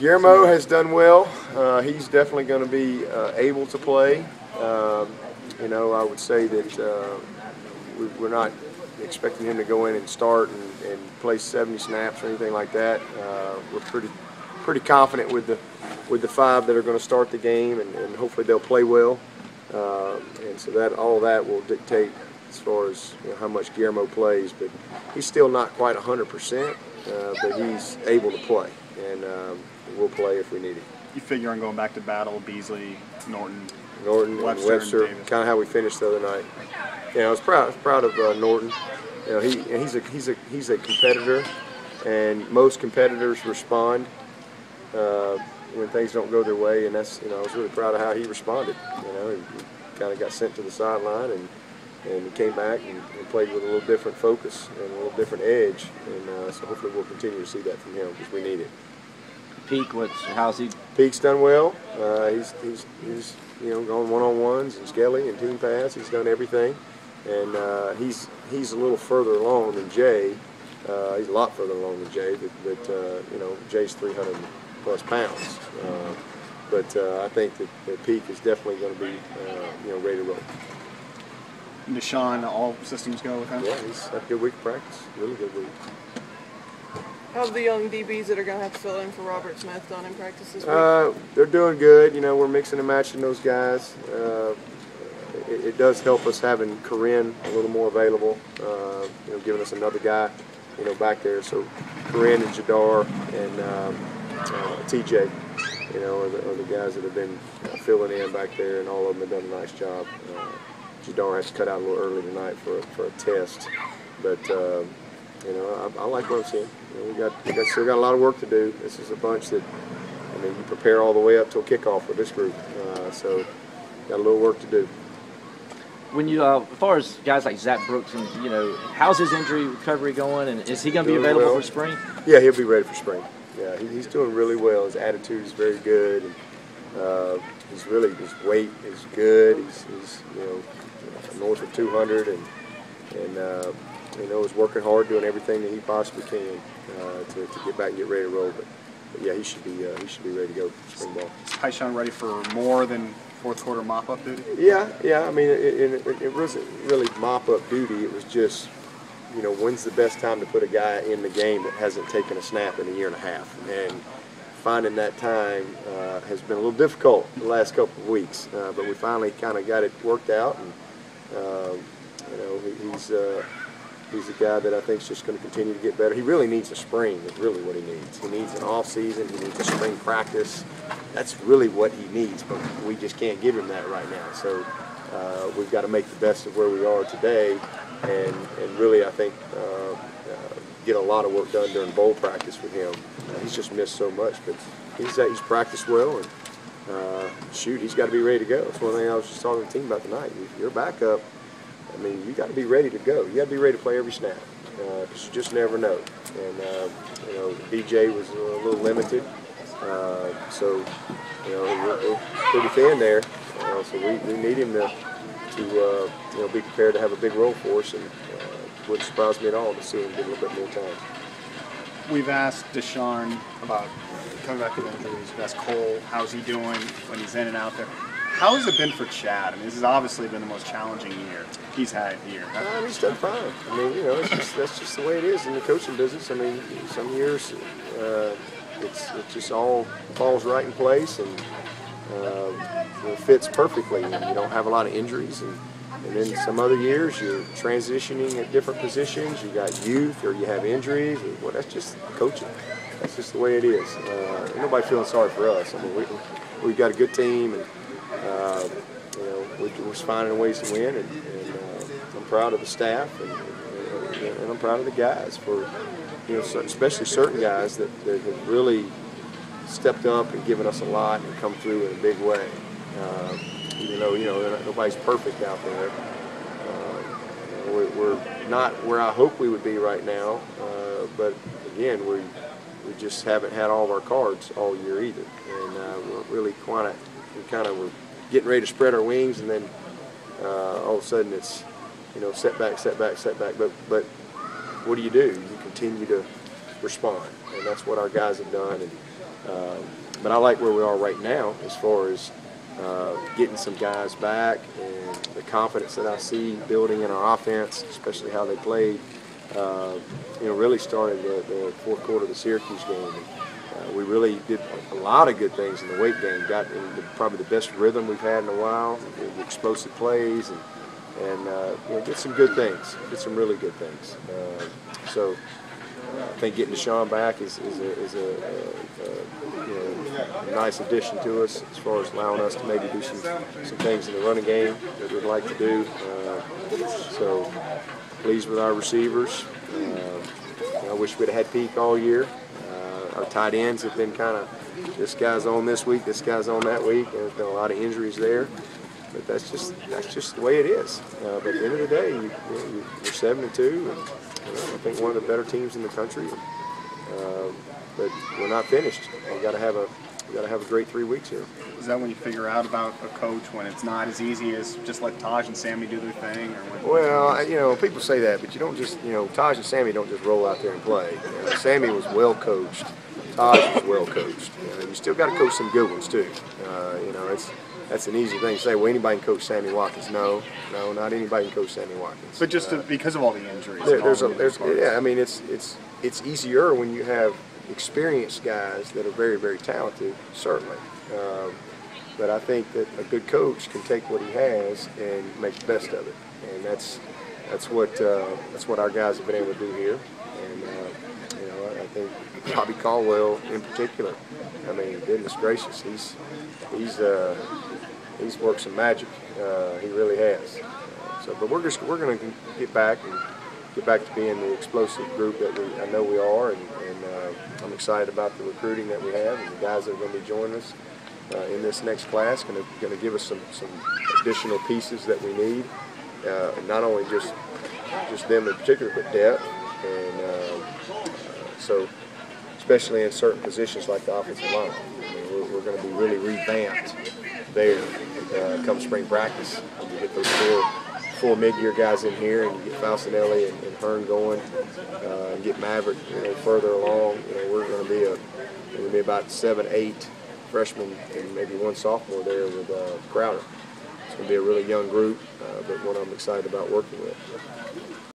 Guillermo has done well. He's definitely going to be able to play. You know, I would say that we're not expecting him to go in and start and play 70 snaps or anything like that. We're pretty confident with the 5 that are going to start the game, and hopefully they'll play well. And so that all that will dictate as far as how much Guillermo plays. But he's still not quite 100%, but he's able to play, and we'll play if we need it. You figure on going back to battle Beasley, Norton, Webster, kind of how we finished the other night. You know, I was proud of Norton. You know, he's a competitor, and most competitors respond when things don't go their way, and that's, you know, I was really proud of how he responded. You know, he kind of got sent to the sideline, and he came back and played with a little different focus and a little different edge, and so hopefully we'll continue to see that from him because we need it. Peak, how's he? Peak's done well. He's you know, going one-on-ones and skelly and team pass. He's done everything, and he's a little further along than Jay. He's a lot further along than Jay, but you know, Jay's 300+ pounds. But I think that Peak is definitely going to be you know, ready to roll. Deshaun, all systems go with him? Yeah, he's had a good week of practice. Really good week. How's the young DBs that are going to have to fill in for Robert Smith done in practice this week? They're doing good. You know, we're mixing and matching those guys. It does help us having Corinne a little more available, you know, giving us another guy, you know, back there. So Corinne and Jadar and TJ, you know, are the guys that have been filling in back there, and all of them have done a nice job. Jadar has to cut out a little early tonight for a test, but you know, I like what I'm seeing. You know, we still got a lot of work to do. This is a bunch that, I mean, you prepare all the way up till kickoff with this group, so got a little work to do. When you, as far as guys like Zach Brooks, and you know, how's his injury recovery going, and is he going to be available for spring? Yeah, he'll be ready for spring. Yeah, he's doing really well. His attitude is very good, and his weight is good. He's you know, north of 200, and you know, is working hard, doing everything that he possibly can to get back and get ready to roll. But yeah, he should be ready to go for spring ball. Is Tyshawn ready for more than fourth quarter mop-up duty? Yeah. I mean, it wasn't really mop-up duty. It was just, you know, when's the best time to put a guy in the game that hasn't taken a snap in a year and a half? And finding that time has been a little difficult the last couple of weeks, but we finally kind of got it worked out, and you know, he's a guy that I think is just going to continue to get better. He really needs a spring, is really what he needs. He needs an off season, he needs a spring practice. That's really what he needs, but we just can't give him that right now. So we've got to make the best of where we are today, and really I think get a lot of work done during bowl practice with him. He's just missed so much, but he's practiced well, and shoot, he's got to be ready to go. That's one thing I was just talking to the team about tonight. If you're back up, I mean, you got to be ready to go. You got to be ready to play every snap, because you just never know. And you know, DJ was a little limited, so you know, we're pretty thin there. So we need him to you know, be prepared to have a big role for us, and it wouldn't surprise me at all to see him get a little bit more time. We've asked Deshaun about coming back from injuries. We've asked Cole, how's he doing when he's in and out there. How has it been for Chad? I mean, this has obviously been the most challenging year he's had here. He's done fine. I mean, you know, that's just the way it is in the coaching business. I mean, some years it just all falls right in place, and it fits perfectly, and you don't have a lot of injuries. And then some other years you're transitioning at different positions. You got youth, or you have injuries. Well, that's just coaching. That's just the way it is. Ain't nobody feeling sorry for us. I mean, we've got a good team, and you know, we're finding ways to win, and I'm proud of the staff, and I'm proud of the guys for, you know, especially certain guys that have really stepped up and given us a lot and come through in a big way. Even though, you know, nobody's perfect out there. We're not where I hope we would be right now, but again, we just haven't had all of our cards all year either, and we're really we're getting ready to spread our wings, and then all of a sudden it's, you know, setback. But what do? You continue to respond, and that's what our guys have done, and But I like where we are right now as far as getting some guys back and the confidence that I see building in our offense, especially how they played. Really started the fourth quarter of the Syracuse game. We really did a lot of good things in the weight game. Got in probably the best rhythm we've had in a while. The explosive plays and did some good things. Did some really good things. So I think getting Deshaun back is a nice addition to us as far as allowing us to maybe do some things in the running game that we'd like to do. So pleased with our receivers. I wish we'd have had Peak all year. Our tight ends have been kind of, this guy's on this week, this guy's on that week, and there's been a lot of injuries there. But that's just the way it is. But at the end of the day, you're 7-2, and I think one of the better teams in the country. But we're not finished. We got to have a great 3 weeks here. Is that when you figure out about a coach when it's not as easy as just let Taj and Sammy do their thing? Well, people say that, but you don't just, Taj and Sammy don't just roll out there and play. Sammy was well coached. Taj was well coached. You still got to coach some good ones too. That's an easy thing to say. Well, anybody can coach Sammy Watkins. No, not anybody can coach Sammy Watkins. But just because of all the injuries. It's easier when you have experienced guys that are very, very talented, certainly. But I think that a good coach can take what he has and make the best of it, and that's what our guys have been able to do here. And I think Bobby Caldwell in particular. I mean, goodness gracious, he's worked some magic. He really has. But we're going to get back to being the explosive group that I know we are, and I'm excited about the recruiting that we have and the guys that are going to be joining us in this next class. Going to give us some additional pieces that we need, not only just them in particular, but depth, and so especially in certain positions like the offensive line. I mean, we're going to be really revamped there come spring practice. You get those four mid-year guys in here, and you get Falcinelli and Hearn going, and get Maverick further along. We're going to be about 7, 8 freshmen and maybe one sophomore there with Crowder. It's going to be a really young group, but one I'm excited about working with.